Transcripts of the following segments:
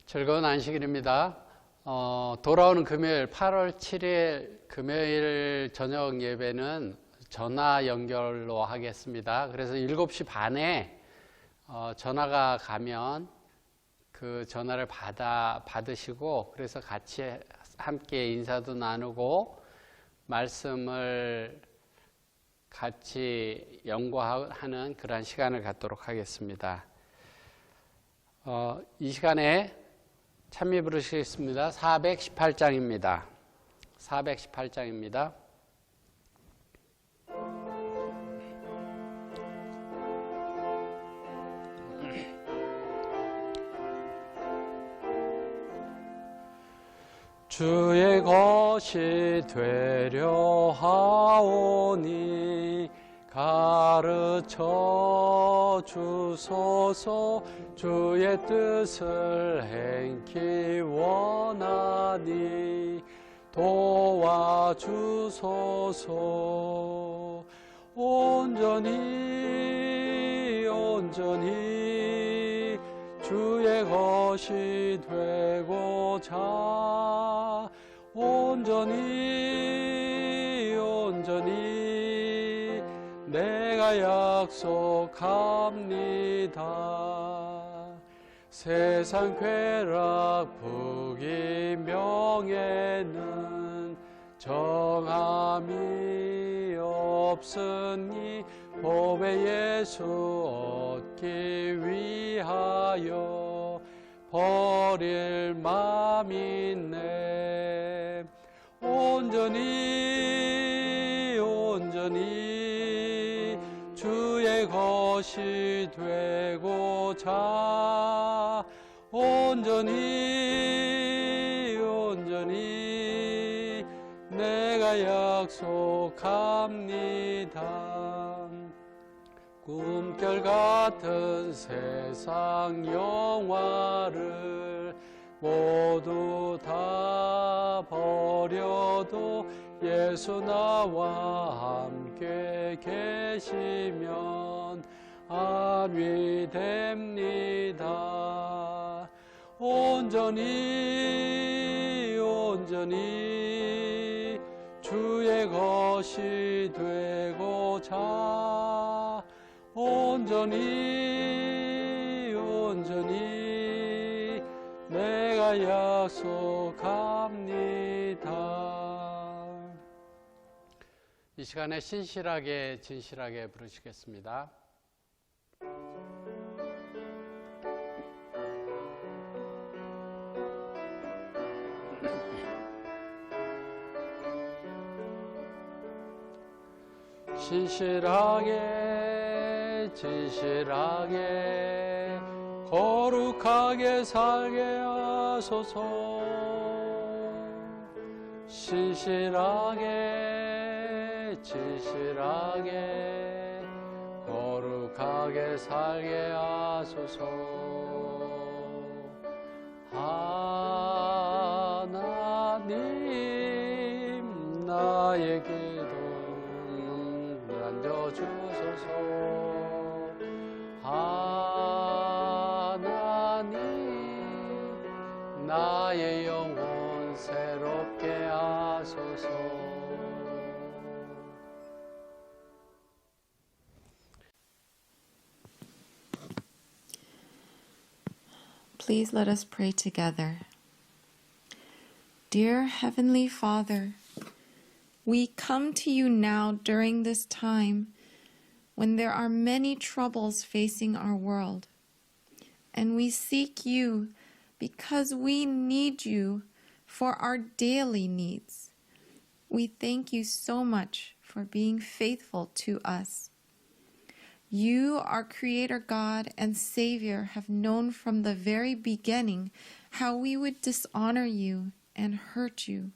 즐거운 안식일입니다. 돌아오는 금요일 8월 7일 금요일 저녁 예배는 전화 연결로 하겠습니다. 그래서 7시 반에 전화가 가면 그 전화를 받으시고 그래서 같이 함께 인사도 나누고 말씀을 같이 연구하는 그런 시간을 갖도록 하겠습니다. 이 시간에 찬미 부르시겠습니다. 418장입니다. 418장입니다. 주의 것이 되려 하오니 가르쳐 주소서. 주의 뜻을 행기 원하니 도와주소서. 온전히 주의 것이 되고자 온전히 내가 약속합니다. 세상 쾌락 부귀명예는 정함이 없으니 법의 예수 얻기 위하여 버릴 맘이네. 온전히 주의 것이 되고자 온전히 내가 약속합니다. 꿈결 같은 세상 영화를 모두 다 버려도 예수 나와 함께 계시면 안위 됩니다. 온전히 주의 것이 되고자 온전히 내가 약속합니다. 이 시간에 신실하게 진실하게 부르시겠습니다. 신실하게 진실하게 거룩하게 살게 하소서. 신실하게 진실하게 거룩하게 살게 하소서. 하나님 나의 기도 주소서. 하나님 나의 영혼 새롭게 하소서. Please let us pray together. Dear Heavenly Father, we come to you now during this time when there are many troubles facing our world, and we seek you because we need you for our daily needs. We thank you so much for being faithful to us. You, our Creator God and Savior, have known from the very beginning how we would dishonor you and hurt you.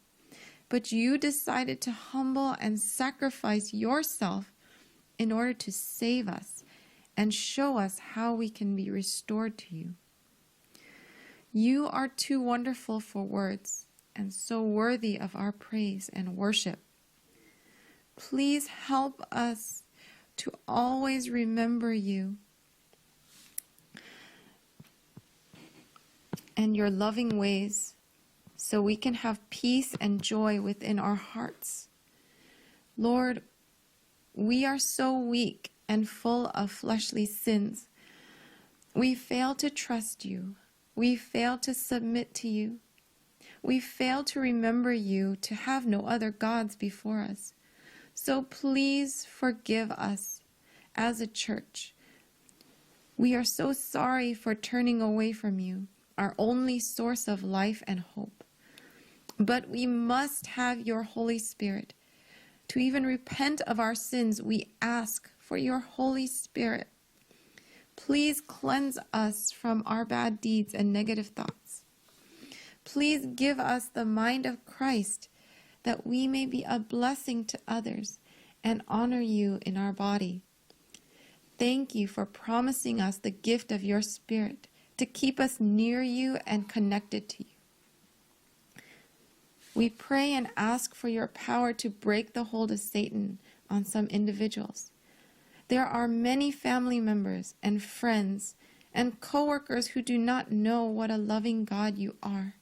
But you decided to humble and sacrifice yourself in order to save us and show us how we can be restored to you. You are too wonderful for words and so worthy of our praise and worship. Please help us to always remember you and your loving ways so we can have peace and joy within our hearts. Lord, we are so weak and full of fleshly sins. We fail to trust you. We fail to submit to you. We fail to remember you, to have no other gods before us. So please forgive us as a church. We are so sorry for turning away from you, our only source of life and hope. But we must have your Holy Spirit. To even repent of our sins, we ask for your Holy Spirit. Please cleanse us from our bad deeds and negative thoughts. Please give us the mind of Christ, that we may be a blessing to others and honor you in our body. Thank you for promising us the gift of your Spirit to keep us near you and connected to you. We pray and ask for your power to break the hold of Satan on some individuals. There are many family members and friends and co-workers who do not know what a loving God you are.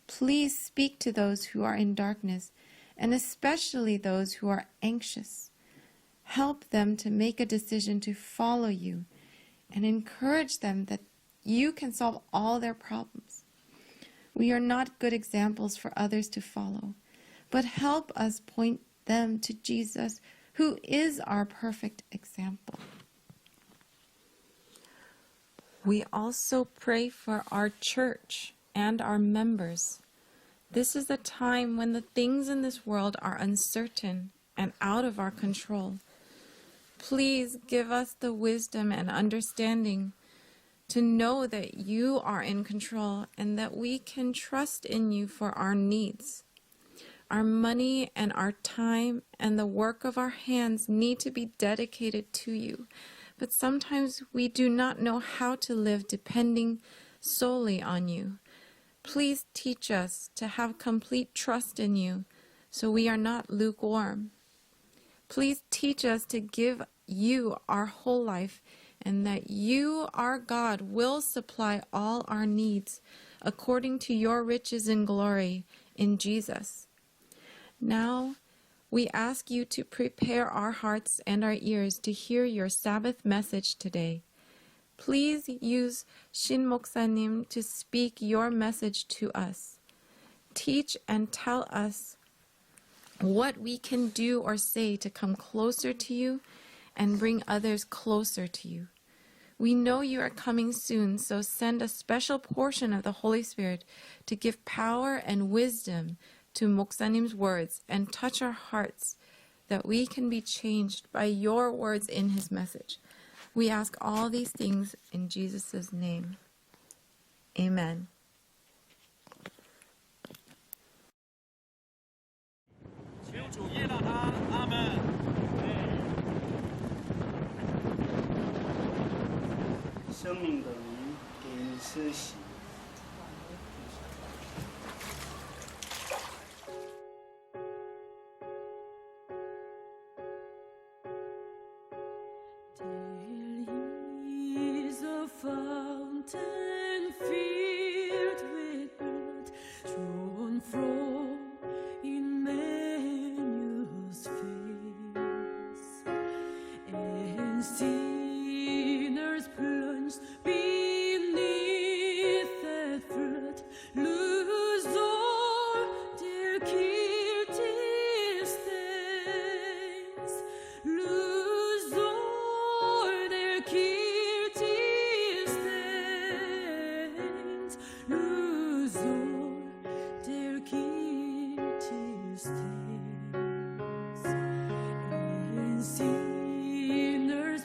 Please speak to those who are in darkness, and especially those who are anxious. Help them to make a decision to follow you and encourage them that you can solve all their problems. We are not good examples for others to follow, but help us point them to Jesus, who is our perfect example. We also pray for our church and our members. This is a time when the things in this world are uncertain and out of our control. Please give us the wisdom and understanding to know that you are in control and that we can trust in you for our needs. Our money and our time and the work of our hands need to be dedicated to you, but sometimes we do not know how to live depending solely on you. Please teach us to have complete trust in you so we are not lukewarm. Please teach us to give you our whole life, and that you, our God, will supply all our needs according to your riches and glory in Jesus. Now, we ask you to prepare our hearts and our ears to hear your Sabbath message today. Please use Shin Moksanim to speak your message to us. Teach and tell us what we can do or say to come closer to you and bring others closer to you. We know you are coming soon, so send a special portion of the Holy Spirit to give power and wisdom to Moksanim's words and touch our hearts that we can be changed by your words in his message. We ask all these things in Jesus' name. Amen.生命的灵给你施洗。 There is a fountain filled with blood drawn from Emmanuel's face, and sinners plunged beneath that flood lose all their guilty stains. Lose all their guilty stains. Lose all their guilty stains. And sinners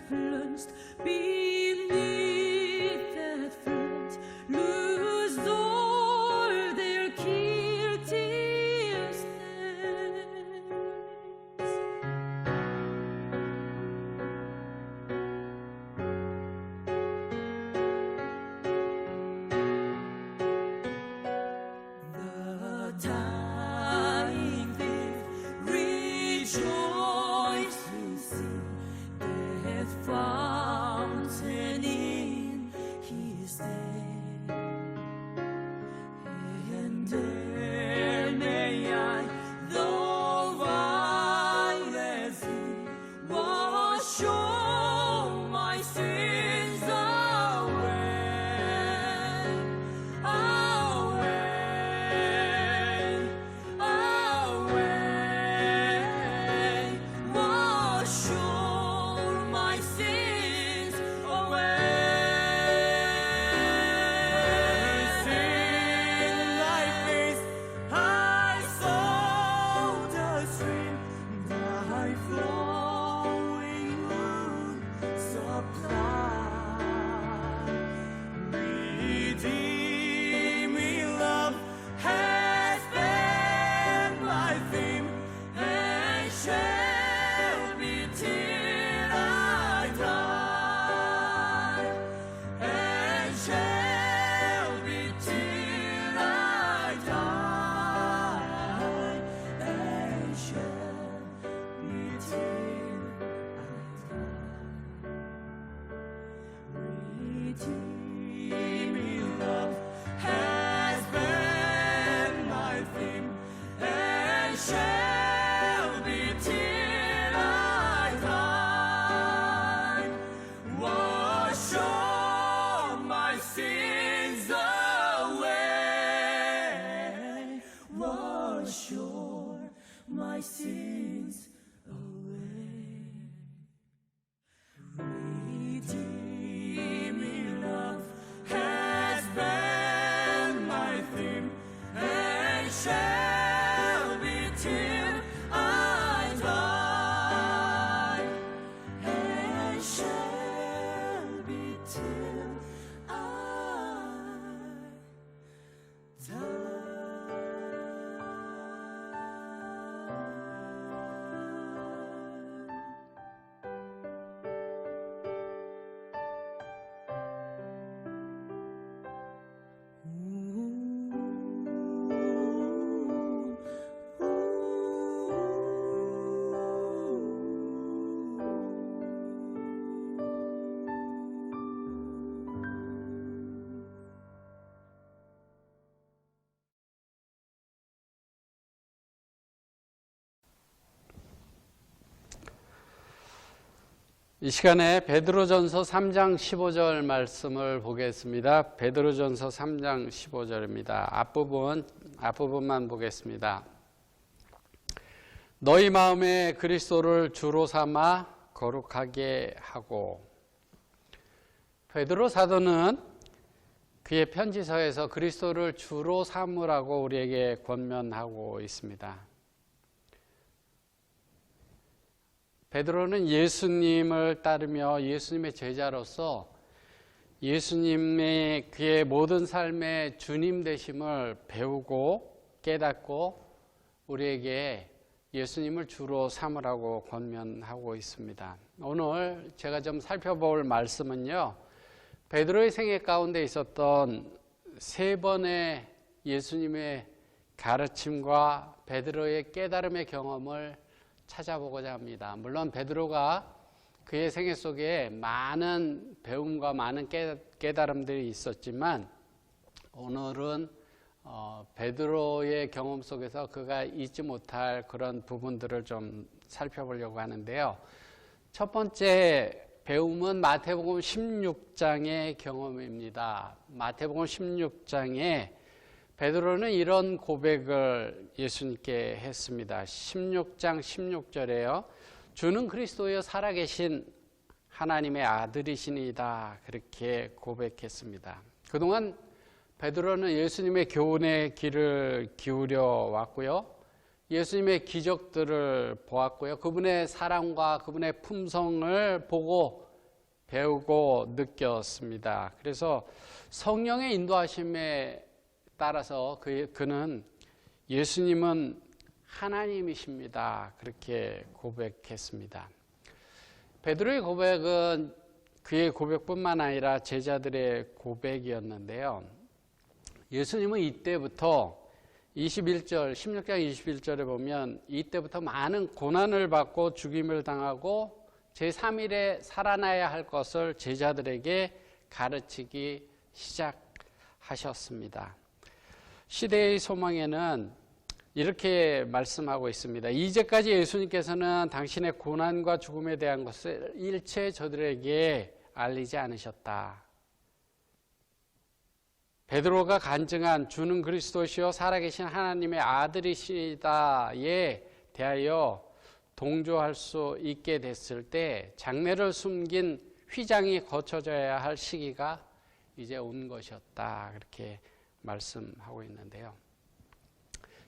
이 시간에 베드로전서 3장 15절 말씀을 보겠습니다. 베드로전서 3장 15절입니다. 앞부분만 보겠습니다. 너희 마음에 그리스도를 주로 삼아 거룩하게 하고. 베드로 사도는 그의 편지서에서 그리스도를 주로 삼으라고 우리에게 권면하고 있습니다. 베드로는 예수님을 따르며 예수님의 제자로서 예수님의 그의 모든 삶의 주님 되심을 배우고 깨닫고 우리에게 예수님을 주로 삼으라고 권면하고 있습니다. 오늘 제가 좀 살펴볼 말씀은요, 베드로의 생애 가운데 있었던 세 번의 예수님의 가르침과 베드로의 깨달음의 경험을 찾아보고자 합니다. 물론 베드로가 그의 생애 속에 많은 배움과 많은 깨달음들이 있었지만 오늘은 베드로의 경험 속에서 그가 잊지 못할 그런 부분들을 좀 살펴보려고 하는데요. 첫 번째 배움은 마태복음 16장의 경험입니다. 마태복음 16장에 베드로는 이런 고백을 예수님께 했습니다. 16장 16절에요. 주는 그리스도여 살아계신 하나님의 아들이시니이다. 그렇게 고백했습니다. 그동안 베드로는 예수님의 교훈에 귀를 기울여 왔고요. 예수님의 기적들을 보았고요. 그분의 사랑과 그분의 품성을 보고 배우고 느꼈습니다. 그래서 성령의 인도하심에 따라서 그는 예수님은 하나님이십니다. 그렇게 고백했습니다. 베드로의 고백은 그의 고백뿐만 아니라 제자들의 고백이었는데요. 예수님은 이때부터 16장 21절에 보면 이때부터 많은 고난을 받고 죽임을 당하고 제3일에 살아나야 할 것을 제자들에게 가르치기 시작하셨습니다. 시대의 소망에는 이렇게 말씀하고 있습니다. 이제까지 예수님께서는 당신의 고난과 죽음에 대한 것을 일체 저들에게 알리지 않으셨다. 베드로가 간증한 주는 그리스도시요 살아계신 하나님의 아들이시다에 대하여 동조할 수 있게 됐을 때 장래를 숨긴 휘장이 거쳐져야 할 시기가 이제 온 것이었다. 그렇게 말씀하고 있는데요.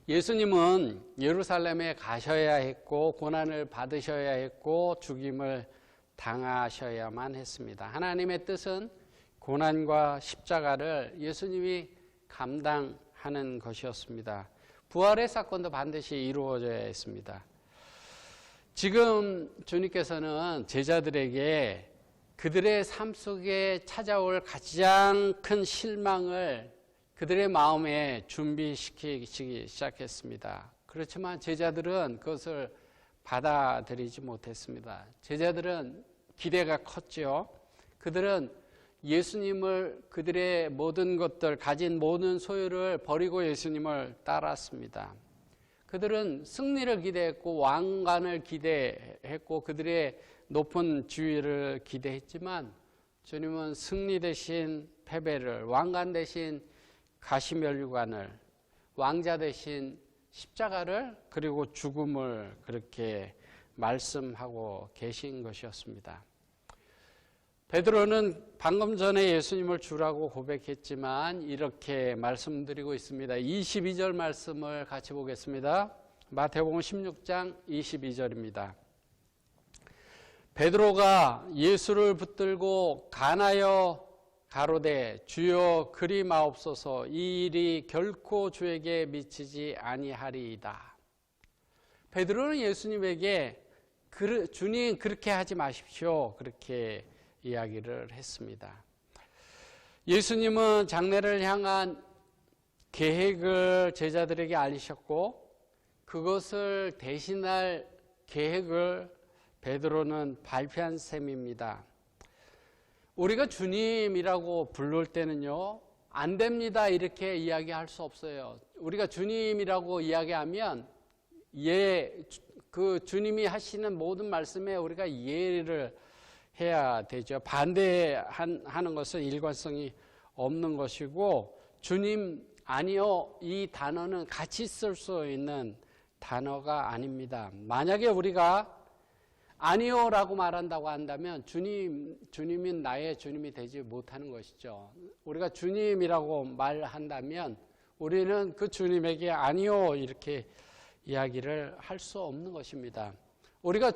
예수님은 예루살렘에 가셔야 했고 고난을 받으셔야 했고 죽임을 당하셔야만 했습니다. 하나님의 뜻은 고난과 십자가를 예수님이 감당하는 것이었습니다. 부활의 사건도 반드시 이루어져야 했습니다. 지금 주님께서는 제자들에게 그들의 삶 속에 찾아올 가장 큰 실망을 그들의 마음에 준비시키기 시작했습니다. 그렇지만 제자들은 그것을 받아들이지 못했습니다. 제자들은 기대가 컸죠. 그들은 예수님을 그들의 모든 것들, 가진 모든 소유를 버리고 예수님을 따랐습니다. 그들은 승리를 기대했고 왕관을 기대했고 그들의 높은 지위를 기대했지만 주님은 승리 대신 패배를, 왕관 대신 가시면류관을, 왕자 대신 십자가를, 그리고 죽음을 그렇게 말씀하고 계신 것이었습니다. 베드로는 방금 전에 예수님을 주라고 고백했지만 이렇게 말씀드리고 있습니다. 22절 말씀을 같이 보겠습니다. 마태복음 16장 22절입니다. 베드로가 예수를 붙들고 간하여 가로되 주여 그리 마옵소서 이 일이 결코 주에게 미치지 아니하리이다. 베드로는 예수님에게 주님 그렇게 하지 마십시오. 그렇게 이야기를 했습니다. 예수님은 장래를 향한 계획을 제자들에게 알리셨고 그것을 대신할 계획을 베드로는 발표한 셈입니다. 우리가 주님이라고 부를 때는요, 안 됩니다 이렇게 이야기할 수 없어요. 우리가 주님이라고 이야기하면 그 주님이 하시는 모든 말씀에 우리가 예를 해야 되죠. 반대하는 것은 일관성이 없는 것이고, 주님 아니요, 이 단어는 같이 쓸 수 있는 단어가 아닙니다. 만약에 우리가 아니요라고 말한다고 한다면 주님이 나의 주님이 되지 못하는 것이죠. 우리가 주님이라고 말한다면 우리는 그 주님에게 아니요 이렇게 이야기를 할 수 없는 것입니다. 우리가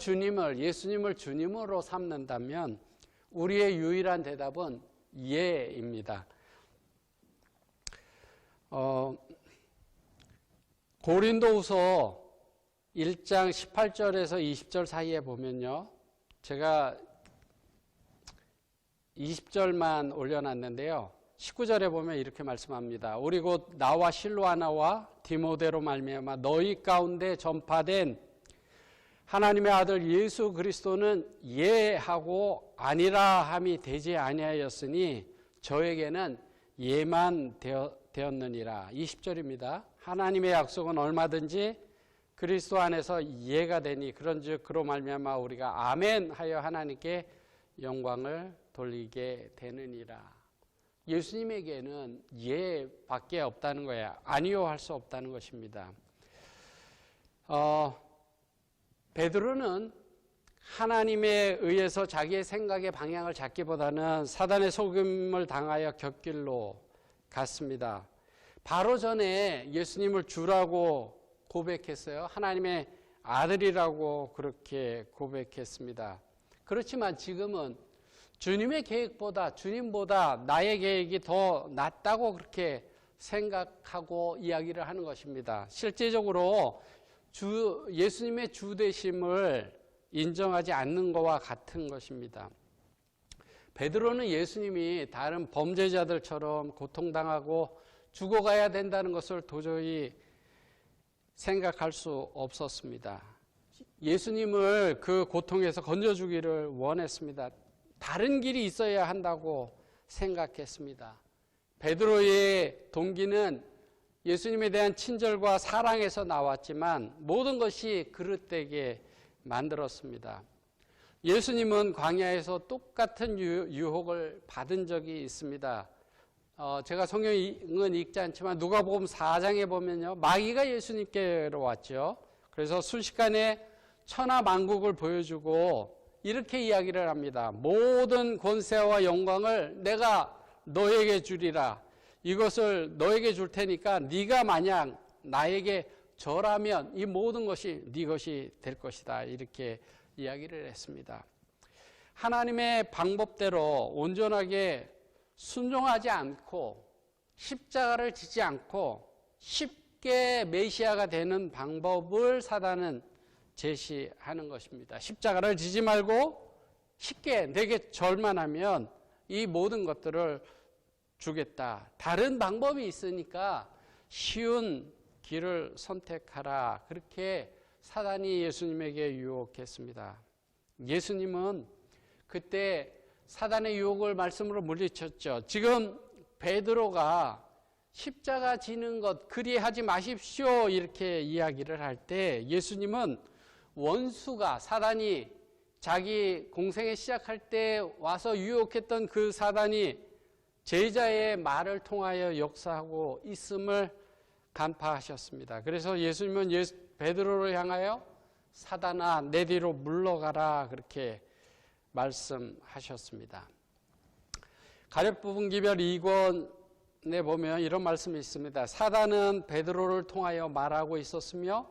예수님을 주님으로 삼는다면 우리의 유일한 대답은 예입니다. 고린도후서 1장 18절에서 20절 사이에 보면요. 제가 20절만 올려놨는데요. 19절에 보면 이렇게 말씀합니다. 우리 곧 나와 실로아나와 디모데로 말미암아 너희 가운데 전파된 하나님의 아들 예수 그리스도는 예하고 아니라 함이 되지 아니하였으니 저에게는 예만 되었느니라. 20절입니다. 하나님의 약속은 얼마든지 그리스도 안에서 예가 되니 그런즉 그로 말미암아 우리가 아멘 하여 하나님께 영광을 돌리게 되느니라. 예수님에게는 예밖에 없다는 거예요. 아니요 할 수 없다는 것입니다. 베드로는 하나님에 의해서 자기의 생각의 방향을 잡기보다는 사단의 속임을 당하여 곁길로 갔습니다. 바로 전에 예수님을 주라고 고백했어요. 하나님의 아들이라고 그렇게 고백했습니다. 그렇지만 지금은 주님의 계획보다 주님보다 나의 계획이 더 낫다고 그렇게 생각하고 이야기를 하는 것입니다. 실제적으로 예수님의 주되심을 인정하지 않는 것과 같은 것입니다. 베드로는 예수님이 다른 범죄자들처럼 고통당하고 죽어가야 된다는 것을 도저히 생각할 수 없었습니다. 예수님을 그 고통에서 건져주기를 원했습니다. 다른 길이 있어야 한다고 생각했습니다. 베드로의 동기는 예수님에 대한 친절과 사랑에서 나왔지만 모든 것이 그릇되게 만들었습니다. 예수님은 광야에서 똑같은 유혹을 받은 적이 있습니다. 제가 성경은 읽지 않지만 누가복음 4장에 보면요, 마귀가 예수님께로 왔죠. 그래서 순식간에 천하만국을 보여주고 이렇게 이야기를 합니다. 모든 권세와 영광을 내가 너에게 주리라. 이것을 너에게 줄 테니까 네가 만약 나에게 절하면 이 모든 것이 네 것이 될 것이다. 이렇게 이야기를 했습니다. 하나님의 방법대로 온전하게 순종하지 않고 십자가를 지지 않고 쉽게 메시아가 되는 방법을 사단은 제시하는 것입니다. 십자가를 지지 말고 쉽게 내게 절만 하면 이 모든 것들을 주겠다. 다른 방법이 있으니까 쉬운 길을 선택하라. 그렇게 사단이 예수님에게 유혹했습니다. 예수님은 그때 사단의 유혹을 말씀으로 물리쳤죠. 지금 베드로가 십자가 지는 것 그리 하지 마십시오 이렇게 이야기를 할 때 예수님은 원수가 사단이 자기 공생에 시작할 때 와서 유혹했던 그 사단이 제자의 말을 통하여 역사하고 있음을 간파하셨습니다. 그래서 예수님은 베드로를 향하여 사단아 내 뒤로 물러가라 그렇게 말씀하셨습니다. 가룟부분 기별 2권에 보면 이런 말씀이 있습니다. 사단은 베드로를 통하여 말하고 있었으며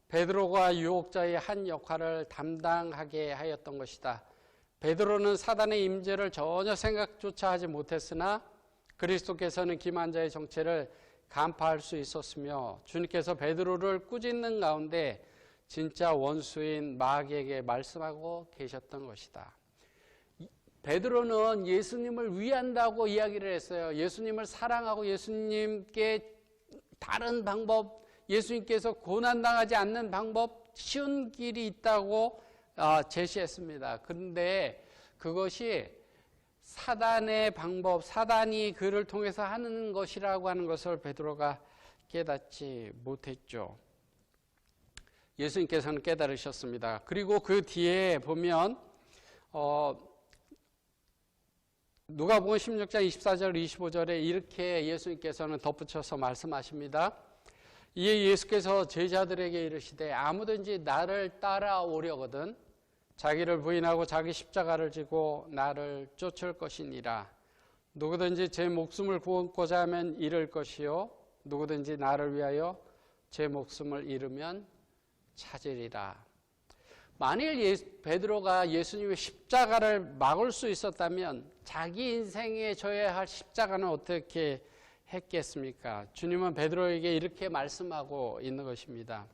베드로가 유혹자의 한 역할을 담당하게 하였던 것이다. 베드로는 사단의 임재를 전혀 생각조차 하지 못했으나 그리스도께서는 기만자의 정체를 간파할 수 있었으며 주님께서 베드로를 꾸짖는 가운데 진짜 원수인 마귀에게 말씀하고 계셨던 것이다. 베드로는 예수님을 위한다고 이야기를 했어요. 예수님을 사랑하고 예수님께 다른 방법, 예수님께서 고난당하지 않는 방법, 쉬운 길이 있다고 제시했습니다. 그런데 그것이 사단의 방법, 사단이 그를 통해서 하는 것이라고 하는 것을 베드로가 깨닫지 못했죠. 예수님께서는 깨달으셨습니다. 그리고 그 뒤에 보면 누가복음 16장 24절 25절에 이렇게 예수님께서는 덧붙여서 말씀하십니다. 이에 예수께서 제자들에게 이르시되 아무든지 나를 따라오려거든 자기를 부인하고 자기 십자가를 지고 나를 쫓을 것이니라. 누구든지 제 목숨을 구원고자 하면 잃을 것이요 누구든지 나를 위하여 제 목숨을 잃으면 찾으리라. 만일 베드로가 예수님의 십자가를 막을 수 있었다면 자기 인생에 져야 할 십자가는 어떻게 했겠습니까? 주님은 베드로에게 이렇게 말씀하고 있는 것입니다.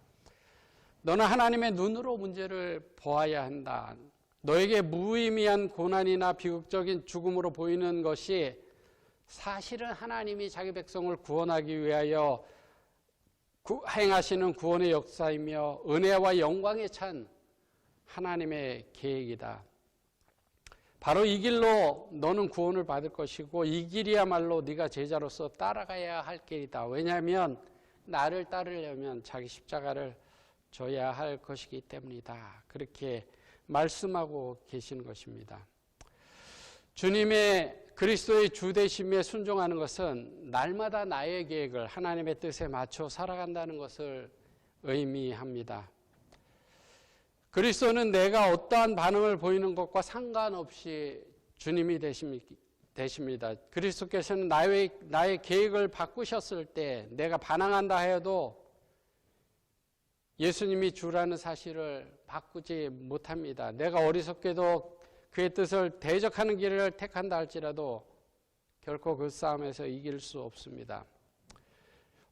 너는 하나님의 눈으로 문제를 보아야 한다. 너에게 무의미한 고난이나 비극적인 죽음으로 보이는 것이 사실은 하나님이 자기 백성을 구원하기 위하여 행하시는 구원의 역사이며 은혜와 영광에 찬 하나님의 계획이다. 바로 이 길로 너는 구원을 받을 것이고 이 길이야말로 네가 제자로서 따라가야 할 길이다. 왜냐하면 나를 따르려면 자기 십자가를 져야 할 것이기 때문이다. 그렇게 말씀하고 계시는 것입니다. 주님의 그리스도의 주되심에 순종하는 것은 날마다 나의 계획을 하나님의 뜻에 맞춰 살아간다는 것을 의미합니다. 그리스도는 내가 어떠한 반응을 보이는 것과 상관없이 주님이 되십니다. 그리스도께서는 나의 계획을 바꾸셨을 때 내가 반항한다 해도 예수님이 주라는 사실을 바꾸지 못합니다. 내가 어리석게도 그의 뜻을 대적하는 길을 택한다 할지라도 결코 그 싸움에서 이길 수 없습니다.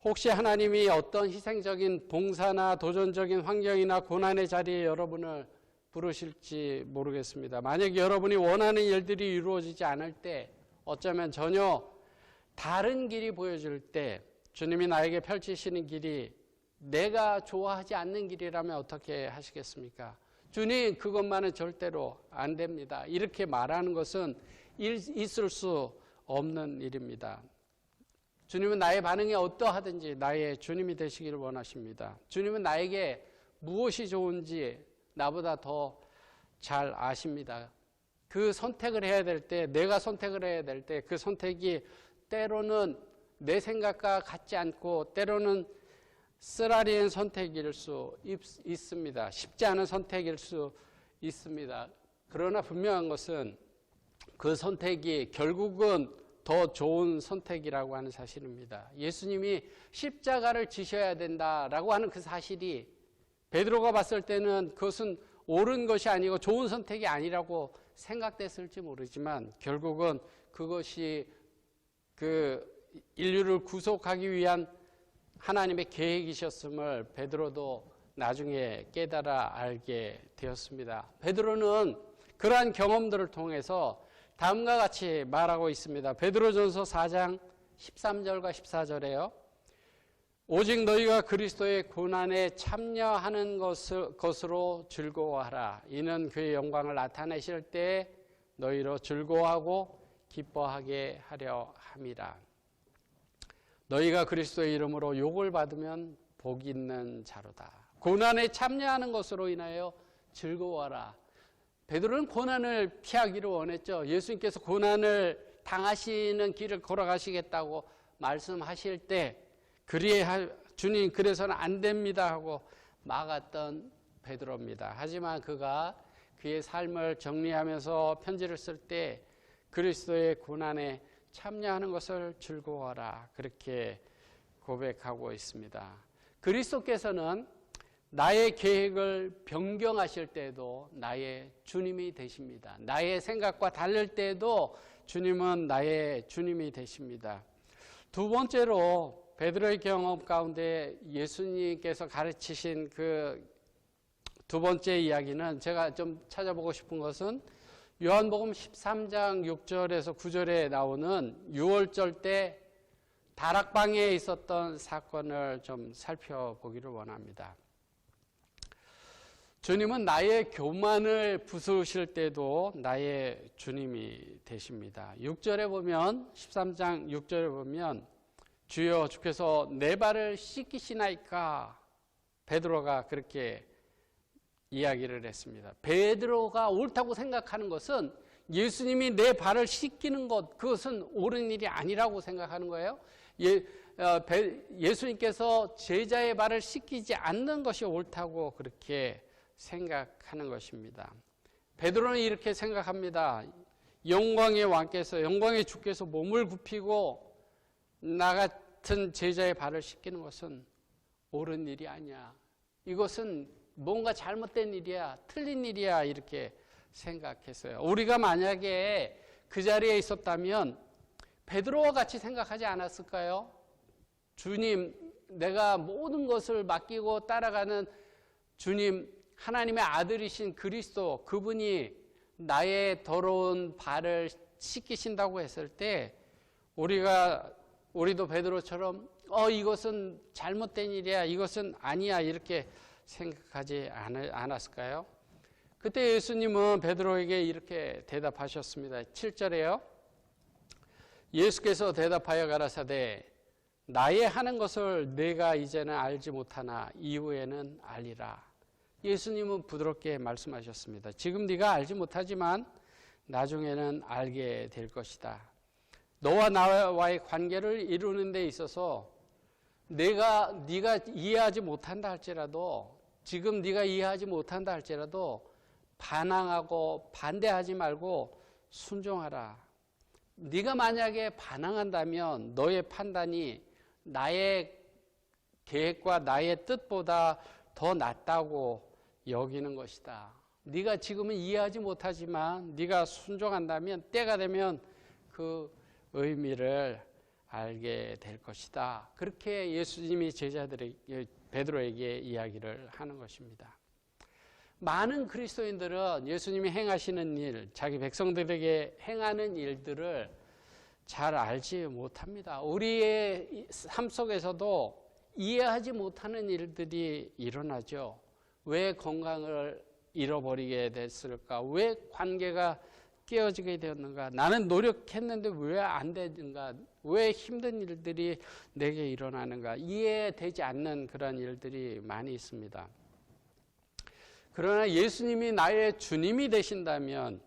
혹시 하나님이 어떤 희생적인 봉사나 도전적인 환경이나 고난의 자리에 여러분을 부르실지 모르겠습니다. 만약 여러분이 원하는 일들이 이루어지지 않을 때 어쩌면 전혀 다른 길이 보여질 때 주님이 나에게 펼치시는 길이 내가 좋아하지 않는 길이라면 어떻게 하시겠습니까? 주님, 그것만은 절대로 안 됩니다. 이렇게 말하는 것은 있을 수 없는 일입니다. 주님은 나의 반응이 어떠하든지 나의 주님이 되시기를 원하십니다. 주님은 나에게 무엇이 좋은지 나보다 더 잘 아십니다. 그 선택을 해야 될 때, 내가 선택을 해야 될 때 그 선택이 때로는 내 생각과 같지 않고 때로는 쓰라린 선택일 수 있습니다. 쉽지 않은 선택일 수 있습니다. 그러나 분명한 것은 그 선택이 결국은 더 좋은 선택이라고 하는 사실입니다. 예수님이 십자가를 지셔야 된다라고 하는 그 사실이 베드로가 봤을 때는 그것은 옳은 것이 아니고 좋은 선택이 아니라고 생각됐을지 모르지만 결국은 그것이 그 인류를 구속하기 위한 하나님의 계획이셨음을 베드로도 나중에 깨달아 알게 되었습니다. 베드로는 그러한 경험들을 통해서 다음과 같이 말하고 있습니다. 베드로전서 4장 13절과 14절에요. 오직 너희가 그리스도의 고난에 참여하는 것으로 즐거워하라. 이는 그의 영광을 나타내실 때 너희로 즐거워하고 기뻐하게 하려 함이라. 너희가 그리스도의 이름으로 욕을 받으면 복 있는 자로다. 고난에 참여하는 것으로 인하여 즐거워하라. 베드로는 고난을 피하기를 원했죠. 예수님께서 고난을 당하시는 길을 걸어가시겠다고 말씀하실 때 주님 그래서는 안 됩니다 하고 막았던 베드로입니다. 하지만 그가 그의 삶을 정리하면서 편지를 쓸 때 그리스도의 고난에 참여하는 것을 즐거워하라 그렇게 고백하고 있습니다. 그리스도께서는 나의 계획을 변경하실 때도 나의 주님이 되십니다. 나의 생각과 다를 때도 주님은 나의 주님이 되십니다. 두 번째로 베드로의 경험 가운데 예수님께서 가르치신 그 두 번째 이야기는 제가 좀 찾아보고 싶은 것은 요한복음 13장 6절에서 9절에 나오는 유월절 때 다락방에 있었던 사건을 좀 살펴보기를 원합니다. 주님은 나의 교만을 부수실 때도 나의 주님이 되십니다. 6절에 보면 13장 6절에 보면 주여 주께서 내 발을 씻기시나이까 베드로가 그렇게 이야기를 했습니다. 베드로가 옳다고 생각하는 것은 예수님이 내 발을 씻기는 것, 그것은 옳은 일이 아니라고 생각하는 거예요. 예수님께서 제자의 발을 씻기지 않는 것이 옳다고 그렇게 생각하는 것입니다. 베드로는 이렇게 생각합니다. 영광의 왕께서, 영광의 주께서 몸을 굽히고 나 같은 제자의 발을 씻기는 것은 옳은 일이 아니야. 이것은 뭔가 잘못된 일이야, 틀린 일이야, 이렇게 생각했어요. 우리가 만약에 그 자리에 있었다면 베드로와 같이 생각하지 않았을까요? 주님, 내가 모든 것을 맡기고 따라가는 주님, 하나님의 아들이신 그리스도, 그분이 나의 더러운 발을 씻기신다고 했을 때 우리도 베드로처럼 이것은 잘못된 일이야, 이것은 아니야, 이렇게 생각하지 않았을까요? 그때 예수님은 베드로에게 이렇게 대답하셨습니다. 7절에요. 예수께서 대답하여 가라사대 나의 하는 것을 내가 이제는 알지 못하나 이후에는 알리라. 예수님은 부드럽게 말씀하셨습니다. 지금 네가 알지 못하지만 나중에는 알게 될 것이다. 너와 나와의 관계를 이루는 데 있어서 네가 이해하지 못한다 할지라도, 지금 네가 이해하지 못한다 할지라도 반항하고 반대하지 말고 순종하라. 네가 만약에 반항한다면 너의 판단이 나의 계획과 나의 뜻보다 더 낫다고 여기는 것이다. 네가 지금은 이해하지 못하지만 네가 순종한다면 때가 되면 그 의미를 알게 될 것이다. 그렇게 예수님이 베드로에게 이야기를 하는 것입니다. 많은 그리스도인들은 예수님이 행하시는 일, 자기 백성들에게 행하는 일들을 잘 알지 못합니다. 우리의 삶 속에서도 이해하지 못하는 일들이 일어나죠. 왜 건강을 잃어버리게 됐을까? 왜 관계가 깨어지게 되었는가? 나는 노력했는데 왜 안 되는가? 왜 힘든 일들이 내게 일어나는가? 이해되지 않는 그런 일들이 많이 있습니다. 그러나 예수님이 나의 주님이 되신다면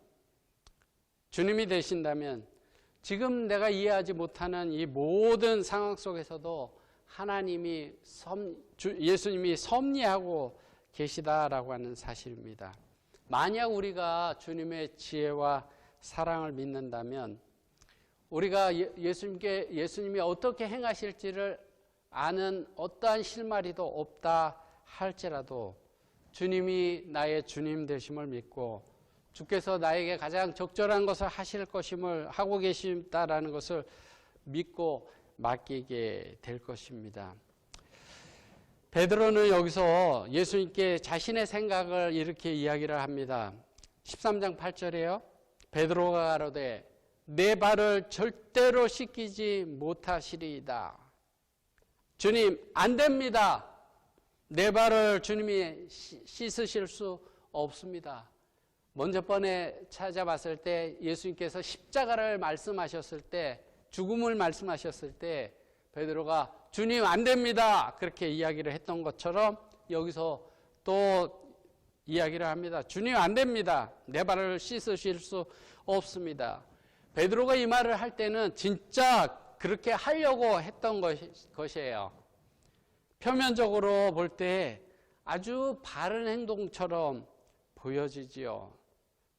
지금 내가 이해하지 못하는 이 모든 상황 속에서도 예수님이 섭리하고 계시다라고 하는 사실입니다. 만약 우리가 주님의 지혜와 사랑을 믿는다면 우리가 예수님이 어떻게 행하실지를 아는 어떠한 실마리도 없다 할지라도 주님이 나의 주님 되심을 믿고 주께서 나에게 가장 적절한 것을 하실 것임을 하고 계신다라는 것을 믿고 맡기게 될 것입니다. 베드로는 여기서 예수님께 자신의 생각을 이렇게 이야기를 합니다. 13장 8절에요. 베드로가 가로되 내 발을 절대로 씻기지 못하시리이다. 주님, 안 됩니다. 내 발을 주님이 씻으실 수 없습니다. 먼저 번에 찾아봤을 때 예수님께서 십자가를 말씀하셨을 때, 죽음을 말씀하셨을 때 베드로가 주님 안 됩니다. 그렇게 이야기를 했던 것처럼 여기서 또 이야기를 합니다. 주님 안 됩니다. 내 발을 씻으실 수 없습니다. 베드로가 이 말을 할 때는 진짜 그렇게 하려고 했던 것이에요. 표면적으로 볼 때 아주 바른 행동처럼 보여지지요.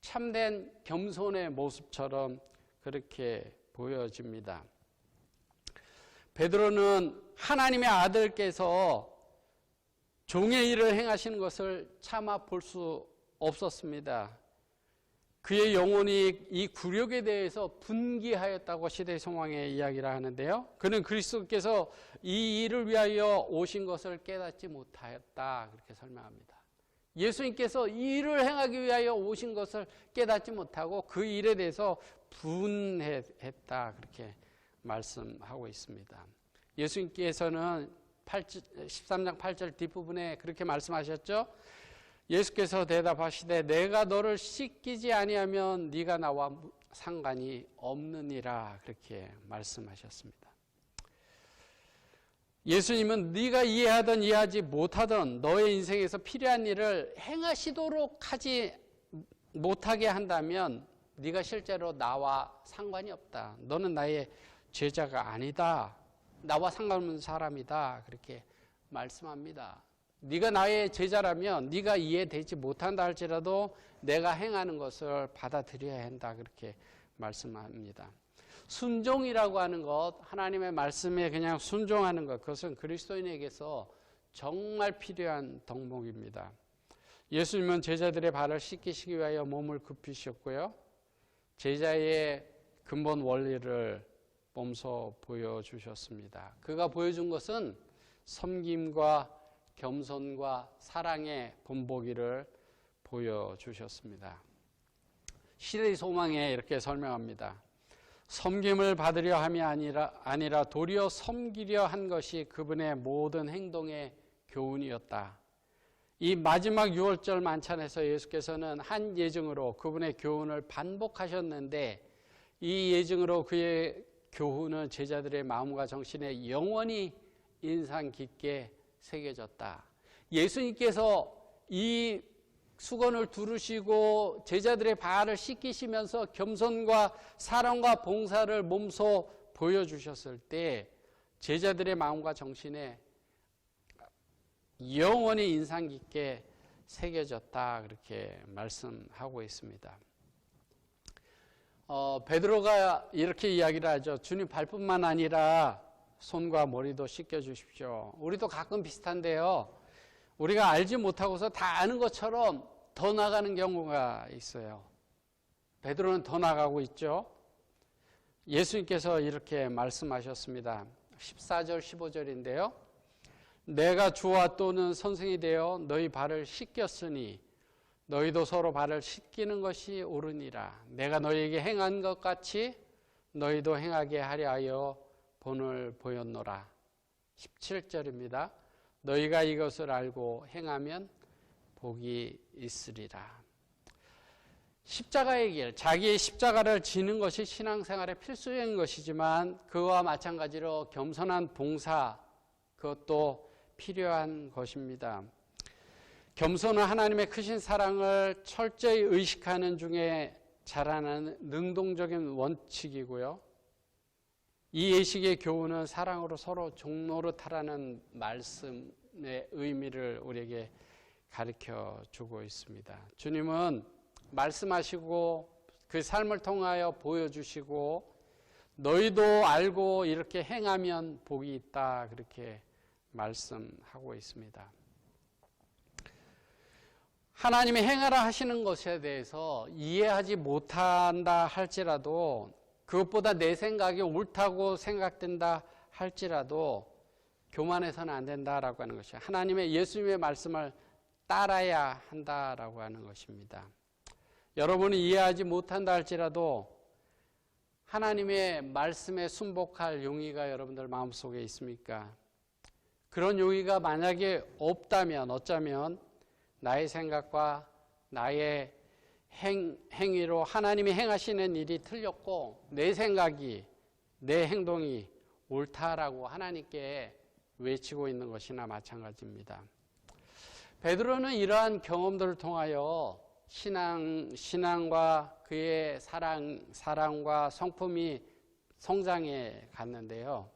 참된 겸손의 모습처럼 그렇게 보여집니다. 베드로는 하나님의 아들께서 종의 일을 행하시는 것을 참아 볼 수 없었습니다. 그의 영혼이 이 굴욕에 대해서 분기하였다고 시대성왕에 이야기를 하는데요. 그는 그리스도께서 이 일을 위하여 오신 것을 깨닫지 못하였다. 그렇게 설명합니다. 예수님께서 이 일을 행하기 위하여 오신 것을 깨닫지 못하고 그 일에 대해서 분했다. 그렇게 말씀하고 있습니다. 예수님께서는 13장 8절 뒷부분에 그렇게 말씀하셨죠. 예수께서 대답하시되 내가 너를 씻기지 아니하면 네가 나와 상관이 없느니라. 그렇게 말씀하셨습니다. 예수님은 네가 이해하든 이해하지 못하든 너의 인생에서 필요한 일을 행하시도록 하지 못하게 한다면 네가 실제로 나와 상관이 없다. 너는 나의 제자가 아니다. 나와 상관없는 사람이다. 그렇게 말씀합니다. 네가 나의 제자라면 네가 이해되지 못한다 할지라도 내가 행하는 것을 받아들여야 한다. 그렇게 말씀합니다. 순종이라고 하는 것, 하나님의 말씀에 그냥 순종하는 것, 그것은 그리스도인에게서 정말 필요한 덕목입니다. 예수님은 제자들의 발을 씻기시기 위하여 몸을 굽히셨고요. 제자의 근본 원리를 몸소 보여주셨습니다. 그가 보여준 것은 섬김과 겸손과 사랑의 본보기를 보여주셨습니다. 시대의 소망에 이렇게 설명합니다. 섬김을 받으려 함이 아니라 도리어 섬기려 한 것이 그분의 모든 행동의 교훈이었다. 이 마지막 유월절 만찬에서 예수께서는 한 예증으로 그분의 교훈을 반복하셨는데 이 예증으로 그의 교훈은 제자들의 마음과 정신에 영원히 인상 깊게 새겨졌다. 예수님께서 이 수건을 두르시고 제자들의 발을 씻기시면서 겸손과 사랑과 봉사를 몸소 보여주셨을 때 제자들의 마음과 정신에 영원히 인상 깊게 새겨졌다. 그렇게 말씀하고 있습니다. 베드로가 이렇게 이야기를 하죠. 주님 발뿐만 아니라 손과 머리도 씻겨주십시오. 우리도 가끔 비슷한데요. 우리가 알지 못하고서 다 아는 것처럼 더 나가는 경우가 있어요. 베드로는 더 나가고 있죠. 예수님께서 이렇게 말씀하셨습니다. 14절 15절인데요. 내가 주와 또는 선생이 되어 너희 발을 씻겼으니 너희도 서로 발을 씻기는 것이 옳으니라. 내가 너희에게 행한 것 같이 너희도 행하게 하려 하여 본을 보였노라. 17절입니다. 너희가 이것을 알고 행하면 복이 있으리라. 십자가의 길, 자기의 십자가를 지는 것이 신앙생활의 필수적인 것이지만 그와 마찬가지로 겸손한 봉사, 그것도 필요한 것입니다. 겸손은 하나님의 크신 사랑을 철저히 의식하는 중에 자라나는 능동적인 원칙이고요. 이 예식의 교훈은 사랑으로 서로 종노릇하라는 말씀의 의미를 우리에게 가르쳐 주고 있습니다. 주님은 말씀하시고 그 삶을 통하여 보여주시고 너희도 알고 이렇게 행하면 복이 있다. 그렇게 말씀하고 있습니다. 하나님이 행하라 하시는 것에 대해서 이해하지 못한다 할지라도 그것보다 내 생각이 옳다고 생각된다 할지라도 교만해서는 안 된다라고 하는 것이에요. 하나님의 예수님의 말씀을 따라야 한다라고 하는 것입니다. 여러분이 이해하지 못한다 할지라도 하나님의 말씀에 순복할 용의가 여러분들 마음속에 있습니까? 그런 용의가 만약에 없다면 어쩌면 나의 생각과 나의 행위로 하나님이 행하시는 일이 틀렸고 내 생각이 내 행동이 옳다라고 하나님께 외치고 있는 것이나 마찬가지입니다. 베드로는 이러한 경험들을 통하여 신앙과 그의 사랑과 성품이 성장해 갔는데요.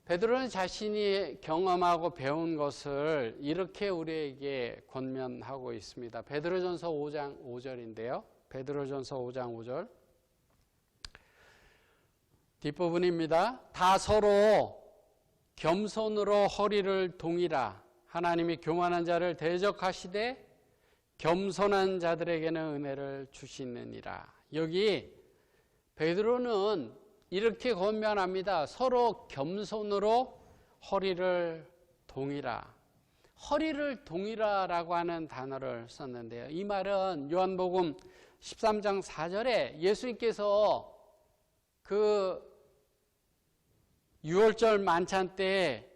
베드로는 자신이 경험하고 배운 것을 이렇게 우리에게 권면하고 있습니다. 베드로전서 5장 5절인데요. 베드로전서 5장 5절 뒷부분입니다. 다 서로 겸손으로 허리를 동이라. 하나님이 교만한 자를 대적하시되 겸손한 자들에게는 은혜를 주시느니라. 여기 베드로는 이렇게 권면합니다. 서로 겸손으로 허리를 동이라. 허리를 동이라라고 하는 단어를 썼는데요. 이 말은 요한복음 13장 4절에 예수님께서 그 유월절 만찬 때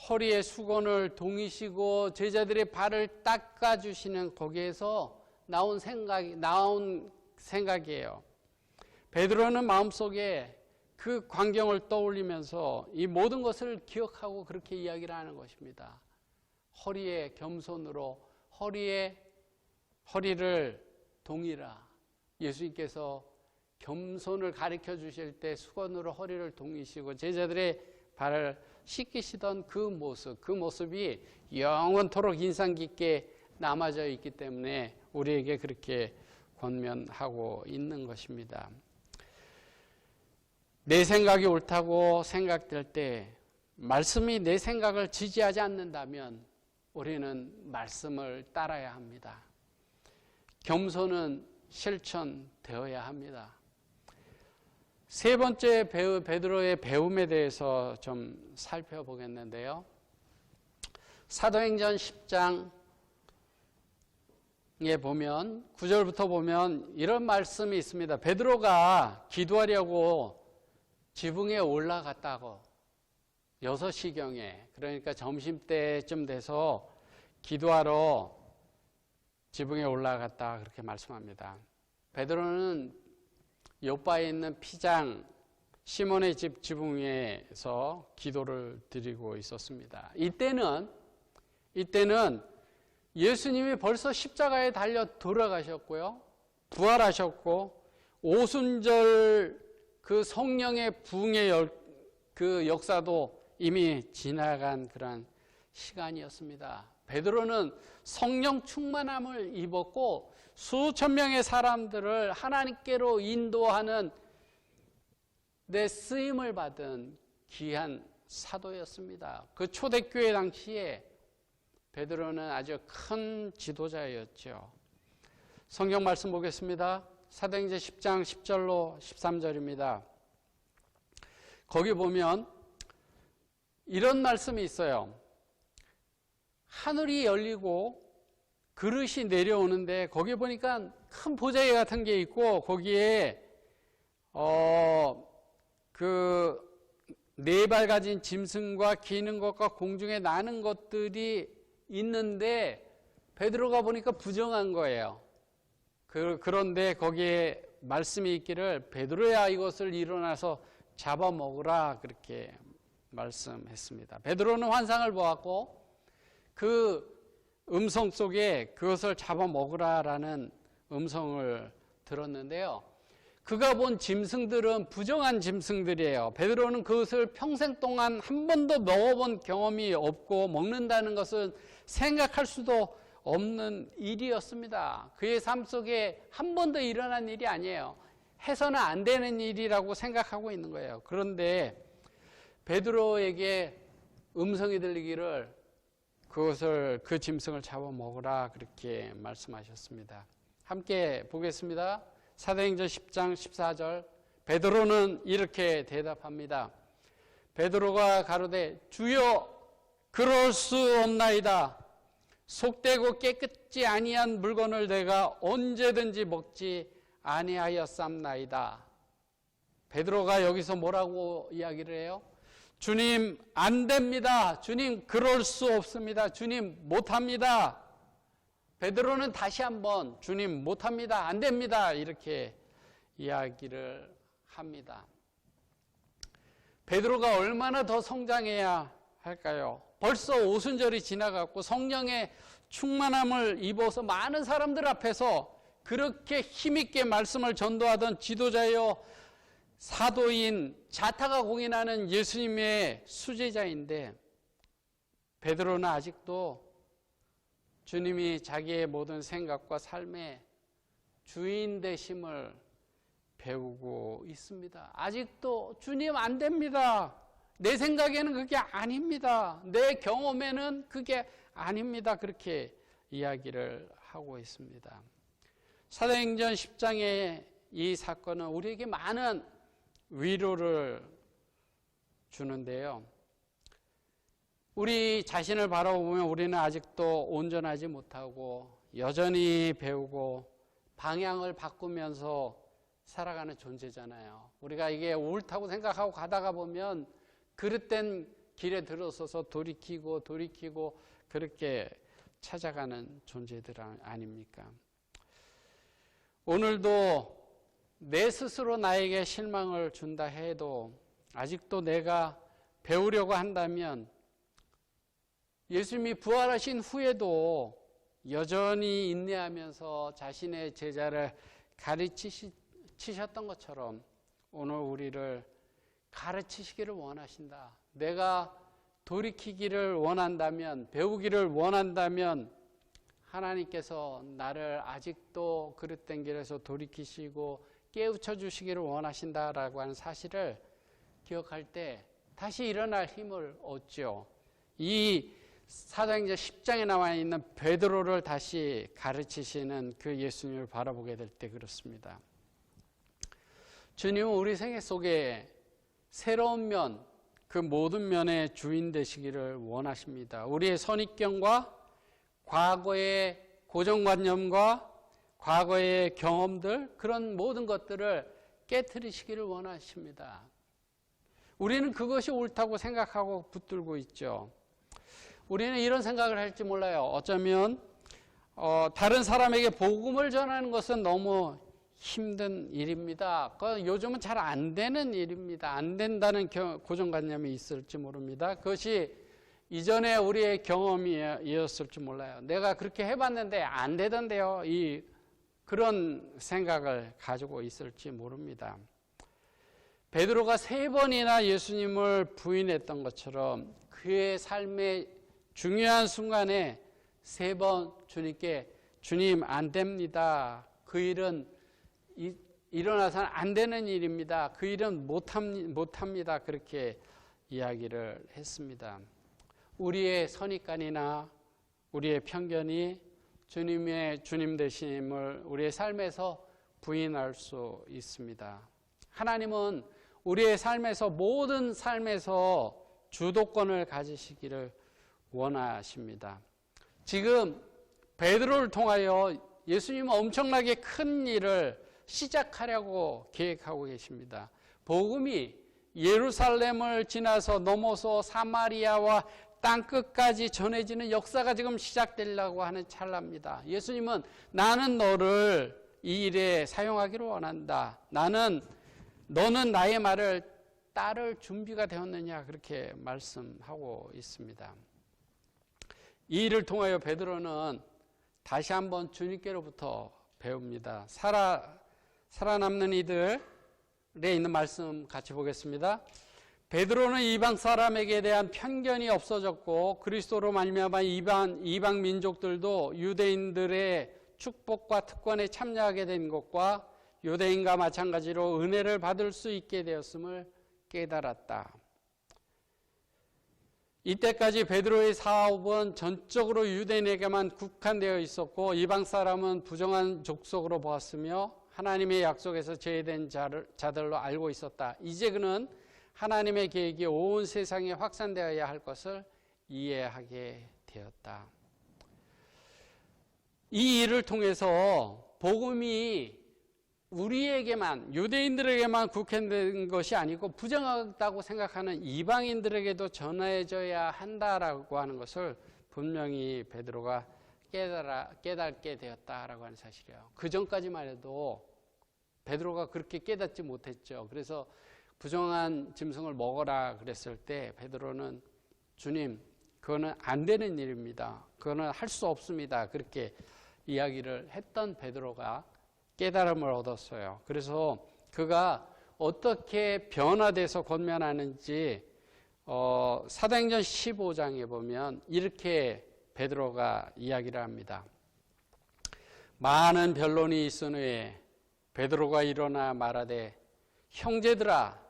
허리에 수건을 동이시고 제자들의 발을 닦아주시는 거기에서 나온 생각이에요. 베드로는 마음속에 그 광경을 떠올리면서 이 모든 것을 기억하고 그렇게 이야기를 하는 것입니다. 허리에 겸손으로 허리를 동이라. 예수님께서 겸손을 가르쳐 주실 때 수건으로 허리를 동이시고 제자들의 발을 씻기시던 그 모습이 영원토록 인상 깊게 남아져 있기 때문에 우리에게 그렇게 권면하고 있는 것입니다. 내 생각이 옳다고 생각될 때 말씀이 내 생각을 지지하지 않는다면 우리는 말씀을 따라야 합니다. 겸손은 실천되어야 합니다. 세 번째 베드로의 배움에 대해서 좀 살펴보겠는데요. 사도행전 10장에 보면 9절부터 보면 이런 말씀이 있습니다. 베드로가 기도하려고 지붕에 올라갔다고 6시경에 그러니까 점심때쯤 돼서 기도하러 지붕에 올라갔다 그렇게 말씀합니다. 베드로는 요바에 있는 피장 시몬의 집 지붕 위에서 기도를 드리고 있었습니다. 이때는 예수님이 벌써 십자가에 달려 돌아가셨고요. 부활하셨고 오순절 그 성령의 부흥의 그 역사도 이미 지나간 그런 시간이었습니다. 베드로는 성령 충만함을 입었고 수천 명의 사람들을 하나님께로 인도하는 데 쓰임을 받은 귀한 사도였습니다. 그 초대교회 당시에 베드로는 아주 큰 지도자였죠. 성경 말씀 보겠습니다. 사도행전 10장 10절로 13절입니다. 거기 보면 이런 말씀이 있어요. 하늘이 열리고 그릇이 내려오는데 거기 보니까 큰 보자기 같은 게 있고 거기에 그 네 발 가진 짐승과 기는 것과 공중에 나는 것들이 있는데 베드로가 보니까 부정한 거예요. 그런데 거기에 말씀이 있기를 베드로야 이것을 일어나서 잡아먹으라 그렇게 말씀했습니다. 베드로는 환상을 보았고 그 음성 속에 그것을 잡아먹으라라는 음성을 들었는데요. 그가 본 짐승들은 부정한 짐승들이에요. 베드로는 그것을 평생 동안 한 번도 먹어본 경험이 없고 먹는다는 것은 생각할 수도 없는 일이었습니다. 그의 삶 속에 한 번도 일어난 일이 아니에요. 해서는 안 되는 일이라고 생각하고 있는 거예요. 그런데 베드로에게 음성이 들리기를 그 짐승을 잡아먹으라 그렇게 말씀하셨습니다. 함께 보겠습니다. 사도행전 10장 14절 베드로는 이렇게 대답합니다. 베드로가 가로되 주여 그럴 수 없나이다. 속되고 깨끗지 아니한 물건을 내가 언제든지 먹지 아니하였삼나이다. 베드로가 여기서 뭐라고 이야기를 해요? 주님 안 됩니다. 주님 그럴 수 없습니다. 주님 못합니다. 베드로는 다시 한번 주님 못합니다. 안 됩니다. 이렇게 이야기를 합니다. 베드로가 얼마나 더 성장해야 할까요? 벌써 오순절이 지나갔고 성령의 충만함을 입어서 많은 사람들 앞에서 그렇게 힘있게 말씀을 전도하던 지도자요 사도인 자타가 공인하는 예수님의 수제자인데 베드로는 아직도 주님이 자기의 모든 생각과 삶의 주인 되심을 배우고 있습니다. 아직도 주님 안 됩니다. 내 생각에는 그게 아닙니다. 내 경험에는 그게 아닙니다. 그렇게 이야기를 하고 있습니다. 사도행전 10장의 이 사건은 우리에게 많은 위로를 주는데요. 우리 자신을 바라보면 우리는 아직도 온전하지 못하고 여전히 배우고 방향을 바꾸면서 살아가는 존재잖아요. 우리가 이게 옳다고 생각하고 가다가 보면 그릇된 길에 들어서서 돌이키고 그렇게 찾아가는 존재들 아닙니까? 오늘도 내 스스로 나에게 실망을 준다 해도 아직도 내가 배우려고 한다면 예수님이 부활하신 후에도 여전히 인내하면서 자신의 제자를 가르치셨던 것처럼 오늘 우리를 가르치시기를 원하신다. 내가 돌이키기를 원한다면, 배우기를 원한다면 하나님께서 나를 아직도 그릇된 길에서 돌이키시고 깨우쳐 주시기를 원하신다라고 하는 사실을 기억할 때 다시 일어날 힘을 얻죠. 이 사도행전 10장에 나와 있는 베드로를 다시 가르치시는 그 예수님을 바라보게 될 때 그렇습니다. 주님은 우리 생애 속에 새로운 면, 그 모든 면의 주인 되시기를 원하십니다. 우리의 선입견과 과거의 고정관념과 과거의 경험들, 그런 모든 것들을 깨트리시기를 원하십니다. 우리는 그것이 옳다고 생각하고 붙들고 있죠. 우리는 이런 생각을 할지 몰라요. 어쩌면 다른 사람에게 복음을 전하는 것은 너무 힘든 일입니다. 요즘은 잘 안 되는 일입니다. 안 된다는 고정관념이 있을지 모릅니다. 그것이 이전에 우리의 경험이었을지 몰라요. 내가 그렇게 해봤는데 안 되던데요. 그런 생각을 가지고 있을지 모릅니다. 베드로가 3번이나 예수님을 부인했던 것처럼 그의 삶의 중요한 순간에 3번 주님께 주님 안 됩니다. 그 일은 일어나서는 안 되는 일입니다. 그 일은 못합니다. 그렇게 이야기를 했습니다. 우리의 선입관이나 우리의 편견이 주님의 주님 되심을 우리의 삶에서 부인할 수 있습니다. 하나님은 우리의 삶에서 모든 삶에서 주도권을 가지시기를 원하십니다. 지금 베드로를 통하여 예수님은 엄청나게 큰 일을 시작하려고 계획하고 계십니다. 복음이 예루살렘을 지나서 넘어서 사마리아와 땅끝까지 전해지는 역사가 지금 시작되려고 하는 찰나입니다. 예수님은 나는 너를 이 일에 사용하기를 원한다. 너는 나의 말을 따를 준비가 되었느냐 그렇게 말씀하고 있습니다. 이 일을 통하여 베드로는 다시 한번 주님께로부터 배웁니다. 살아남는 이들에 있는 말씀 같이 보겠습니다. 베드로는 이방 사람에게 대한 편견이 없어졌고 그리스도로 말미암아 이방 민족들도 유대인들의 축복과 특권에 참여하게 된 것과 유대인과 마찬가지로 은혜를 받을 수 있게 되었음을 깨달았다. 이때까지 베드로의 사업은 전적으로 유대인에게만 국한되어 있었고 이방 사람은 부정한 족속으로 보았으며 하나님의 약속에서 제외된 자들로 알고 있었다. 이제 그는 하나님의 계획이 온 세상에 확산되어야 할 것을 이해하게 되었다. 이 일을 통해서 복음이 우리에게만, 유대인들에게만 국한된 것이 아니고 부정하다고 생각하는 이방인들에게도 전해져야 한다라고 하는 것을 분명히 베드로가 깨닫게 되었다라고 하는 사실이에요. 그 전까지만 해도 베드로가 그렇게 깨닫지 못했죠. 그래서 부정한 짐승을 먹어라 그랬을 때 베드로는 주님, 그거는 안 되는 일입니다. 그거는 할 수 없습니다. 그렇게 이야기를 했던 베드로가 깨달음을 얻었어요. 그래서 그가 어떻게 변화돼서 권면하는지 사도행전 15장에 보면 이렇게 베드로가 이야기를 합니다. 많은 변론이 있은 후에 베드로가 일어나 말하되 형제들아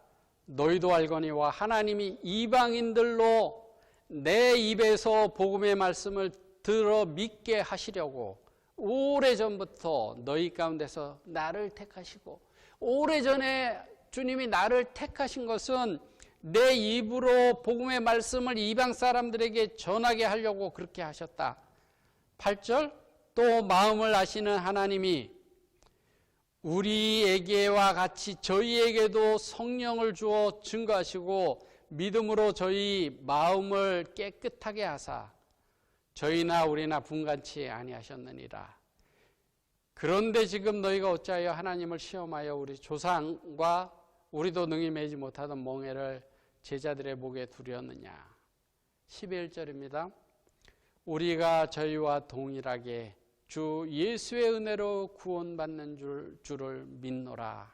너희도 알거니와 하나님이 이방인들로 내 입에서 복음의 말씀을 들어 믿게 하시려고 오래전부터 너희 가운데서 나를 택하시고 오래전에 주님이 나를 택하신 것은 내 입으로 복음의 말씀을 이방 사람들에게 전하게 하려고 그렇게 하셨다. 8절 또 마음을 아시는 하나님이 우리에게와 같이 저희에게도 성령을 주어 증거하시고 믿음으로 저희 마음을 깨끗하게 하사 저희나 우리나 분간치 아니하셨느니라. 그런데 지금 너희가 어찌하여 하나님을 시험하여 우리 조상과 우리도 능히 매지 못하던 멍에를 제자들의 목에 두렸느냐. 11절입니다. 우리가 저희와 동일하게 주 예수의 은혜로 구원받는 줄을 믿노라.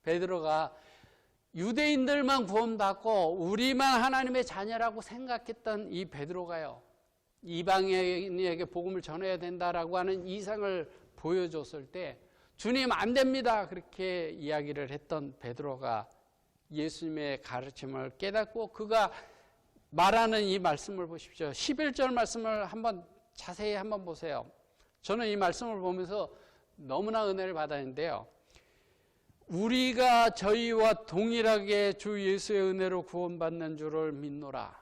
베드로가 유대인들만 구원받고 우리만 하나님의 자녀라고 생각했던 이 베드로가요, 이방인에게 복음을 전해야 된다라고 하는 이상을 보여줬을 때 주님 안 됩니다 그렇게 이야기를 했던 베드로가 예수님의 가르침을 깨닫고 그가 말하는 이 말씀을 보십시오. 11절 말씀을 자세히 한번 보세요. 저는 이 말씀을 보면서 너무나 은혜를 받았는데요. 우리가 저희와 동일하게 주 예수의 은혜로 구원받는 줄을 믿노라.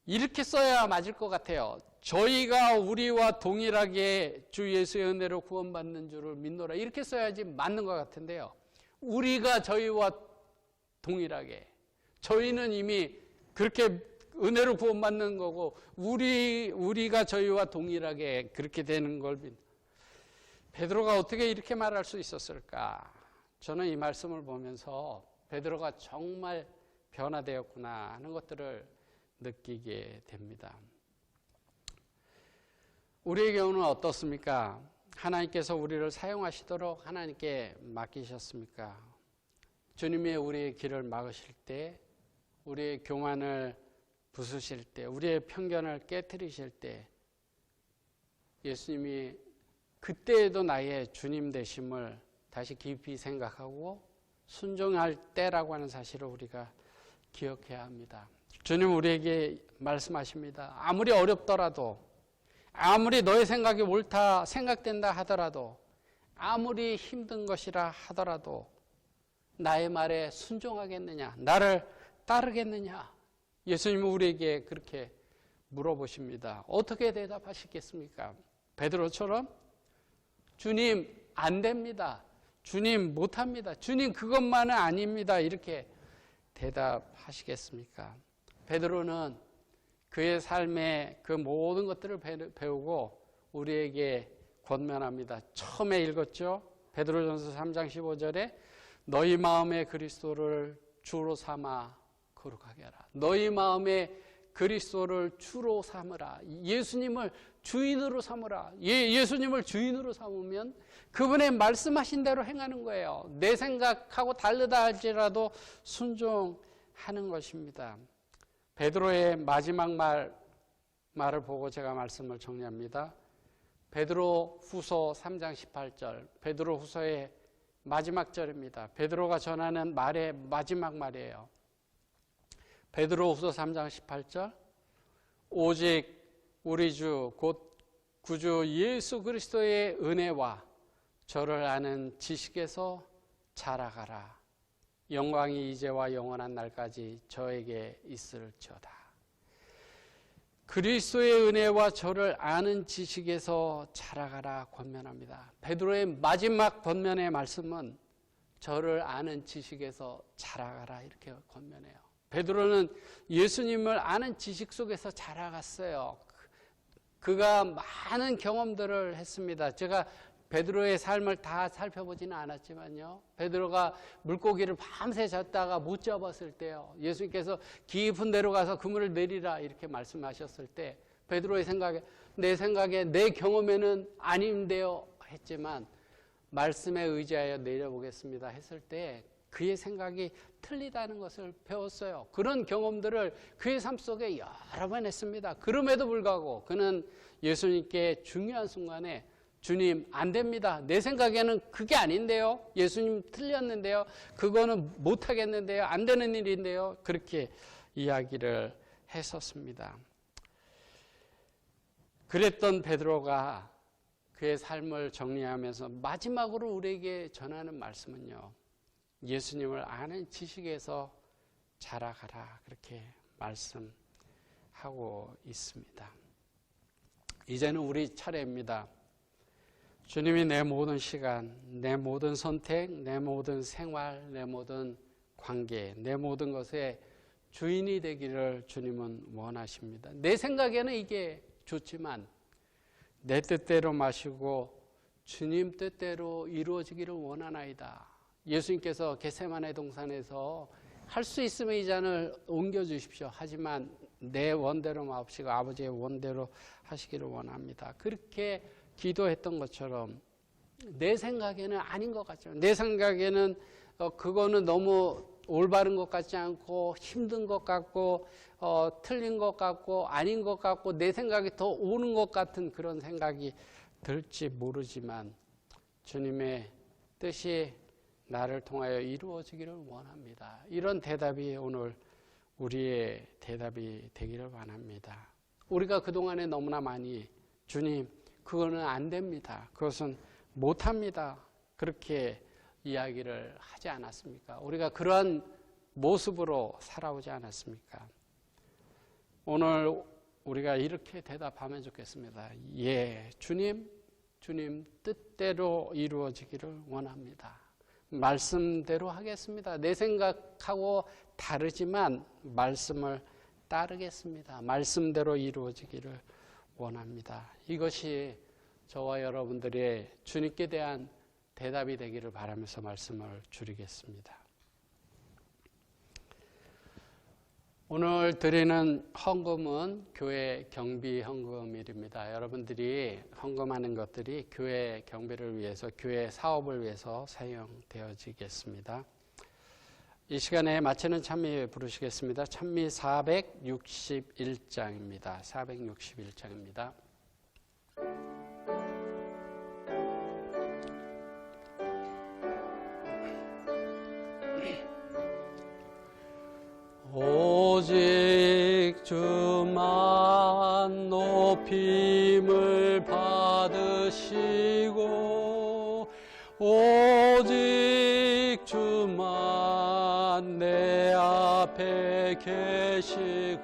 이렇게 써야 맞을 것 같아요. 저희가 우리와 동일하게 주 예수의 은혜로 구원받는 줄을 믿노라. 이렇게 써야지 맞는 것 같은데요. 우리가 저희와 동일하게. 저희는 이미 그렇게 은혜로 구원받는 거고 우리가 저희와 동일하게 그렇게 되는 걸 베드로가 어떻게 이렇게 말할 수 있었을까? 저는 이 말씀을 보면서 베드로가 정말 변화되었구나 하는 것들을 느끼게 됩니다. 우리의 경우는 어떻습니까? 하나님께서 우리를 사용하시도록 하나님께 맡기셨습니까? 주님이 우리의 길을 막으실 때, 우리의 교만을 부수실 때, 우리의 편견을 깨트리실 때 예수님이 그때에도 나의 주님 되심을 다시 깊이 생각하고 순종할 때라고 하는 사실을 우리가 기억해야 합니다. 주님 우리에게 말씀하십니다. 아무리 어렵더라도, 아무리 너의 생각이 옳다 생각된다 하더라도, 아무리 힘든 것이라 하더라도 나의 말에 순종하겠느냐, 나를 따르겠느냐. 예수님은 우리에게 그렇게 물어보십니다. 어떻게 대답하시겠습니까? 베드로처럼 주님 안 됩니다. 주님 못합니다. 주님 그것만은 아닙니다. 이렇게 대답하시겠습니까? 베드로는 그의 삶의 그 모든 것들을 배우고 우리에게 권면합니다. 처음에 읽었죠? 베드로전서 3장 15절에 너희 마음에 그리스도를 주로 삼아 거룩하게 하라. 너희 마음에 그리스도를 주로 삼으라. 예수님을 주인으로 삼으라. 예수님을 주인으로 삼으면 그분의 말씀하신 대로 행하는 거예요. 내 생각하고 다르다 할지라도 순종하는 것입니다. 베드로의 마지막 말을 보고 제가 말씀을 정리합니다. 베드로 후서 3장 18절, 베드로 후서의 마지막 절입니다. 베드로가 전하는 말의 마지막 말이에요. 베드로 후서 3장 18절, 오직 우리 주 곧 구주 예수 그리스도의 은혜와 저를 아는 지식에서 자라가라. 영광이 이제와 영원한 날까지 저에게 있을지어다. 그리스도의 은혜와 저를 아는 지식에서 자라가라 권면합니다. 베드로의 마지막 권면의 말씀은 저를 아는 지식에서 자라가라 이렇게 권면해요. 베드로는 예수님을 아는 지식 속에서 자라갔어요. 그가 많은 경험들을 했습니다. 제가 베드로의 삶을 다 살펴보지는 않았지만요. 베드로가 물고기를 밤새 잤다가 못 잡았을 때요. 예수님께서 깊은 데로 가서 그물을 내리라 이렇게 말씀하셨을 때 베드로의 생각에 내 경험에는 아닌데요 했지만 말씀에 의지하여 내려보겠습니다 했을 때 그의 생각이 틀리다는 것을 배웠어요. 그런 경험들을 그의 삶 속에 여러 번 했습니다. 그럼에도 불구하고 그는 예수님께 중요한 순간에 주님 안 됩니다. 내 생각에는 그게 아닌데요. 예수님 틀렸는데요. 그거는 못하겠는데요. 안 되는 일인데요. 그렇게 이야기를 했었습니다. 그랬던 베드로가 그의 삶을 정리하면서 마지막으로 우리에게 전하는 말씀은요. 예수님을 아는 지식에서 자라가라 그렇게 말씀하고 있습니다. 이제는 우리 차례입니다. 주님이 내 모든 시간, 내 모든 선택, 내 모든 생활, 내 모든 관계, 내 모든 것에 주인이 되기를 주님은 원하십니다. 내 생각에는 이게 좋지만 내 뜻대로 마시고 주님 뜻대로 이루어지기를 원하나이다. 예수님께서 겟세마네 동산에서 할 수 있으면 이 잔을 옮겨주십시오. 하지만 내 원대로 마옵시고 아버지의 원대로 하시기를 원합니다. 그렇게 기도했던 것처럼 내 생각에는 아닌 것 같죠. 내 생각에는 그거는 너무 올바른 것 같지 않고 힘든 것 같고 틀린 것 같고 아닌 것 같고 내 생각이 더 오는 것 같은 그런 생각이 들지 모르지만 주님의 뜻이 나를 통하여 이루어지기를 원합니다. 이런 대답이 오늘 우리의 대답이 되기를 바랍니다. 우리가 그동안에 너무나 많이 주님 그거는 안 됩니다. 그것은 못합니다. 그렇게 이야기를 하지 않았습니까? 우리가 그러한 모습으로 살아오지 않았습니까? 오늘 우리가 이렇게 대답하면 좋겠습니다. 예, 주님 뜻대로 이루어지기를 원합니다. 말씀대로 하겠습니다. 내 생각하고 다르지만 말씀을 따르겠습니다. 말씀대로 이루어지기를 원합니다. 이것이 저와 여러분들의 주님께 대한 대답이 되기를 바라면서 말씀을 줄이겠습니다. 오늘 드리는 헌금은 교회 경비 헌금일입니다. 여러분들이 헌금하는 것들이 교회 경비를 위해서, 교회 사업을 위해서 사용되어지겠습니다. 이 시간에 마치는 찬미 부르시겠습니다. 찬미 461장입니다. 461장입니다. 오직 주만 높임을 받으시고 오직 주만 내 앞에 계시고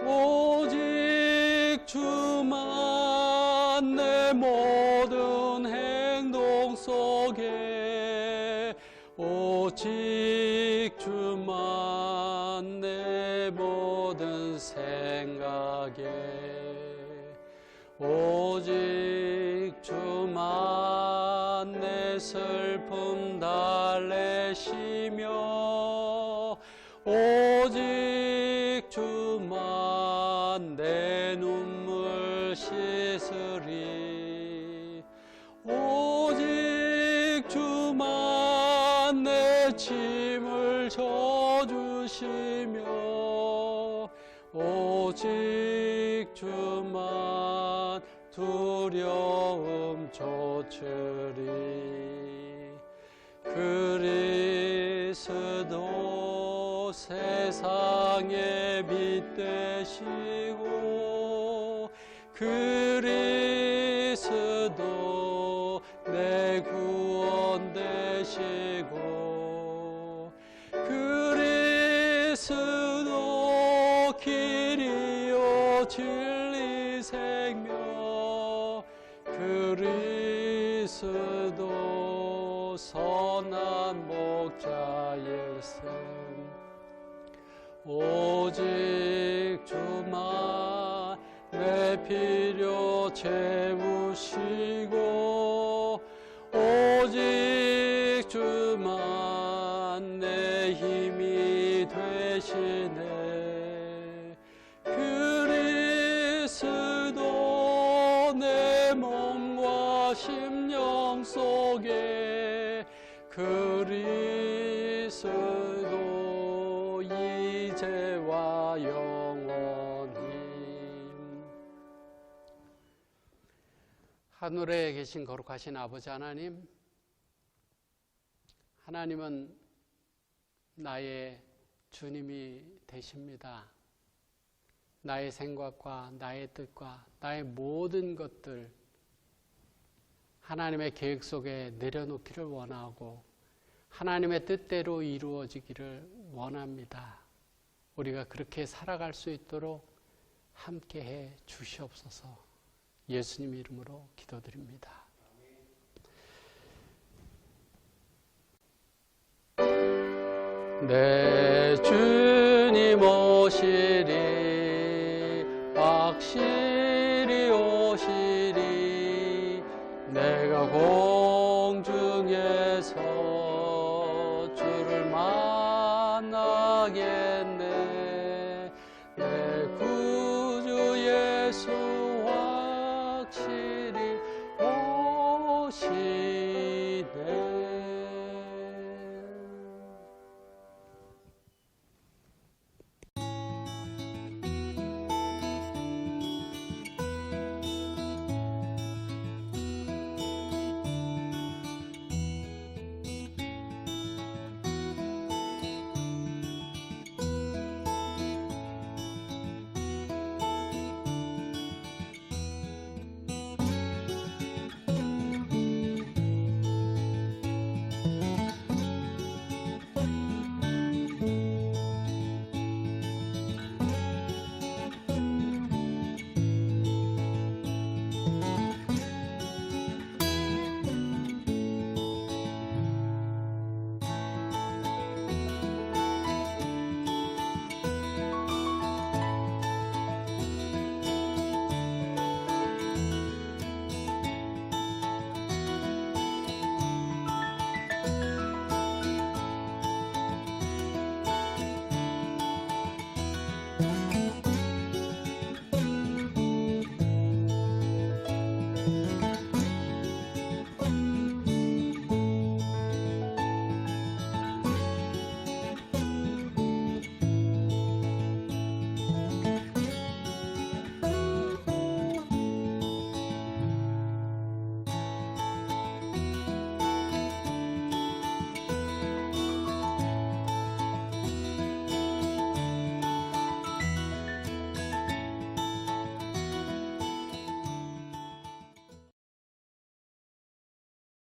오직 주만 내 모든 행동 속에 오직 주만 내 모든 생각에 오직 주만 내 슬픔 달래시며 오직 주만 내 눈물 씻으리 오직 주만 내 짐을 져주시며 오직 주만 두려움 조추리 그리스도 세상의 빛 되시고 그리스도 내 구원 되시고 그리스도 길이요 진리 생명 그리스도 선한 목자일셈 오직 주만 내 필요 채우시고 오직 주만 내 힘이 되시네 그리스도 내 몸과 심령 속에 그리스도 이제와 영원히 하늘에 계신 거룩하신 아버지 하나님, 하나님은 나의 주님이 되십니다. 나의 생각과 나의 뜻과 나의 모든 것들 하나님의 계획 속에 내려놓기를 원하고 하나님의 뜻대로 이루어지기를 원합니다. 우리가 그렇게 살아갈 수 있도록 함께해 주시옵소서. 예수님 이름으로 기도드립니다. 내 주님 오시리 확실히 오시리 내가 공중에서 주를 만나겠네 예수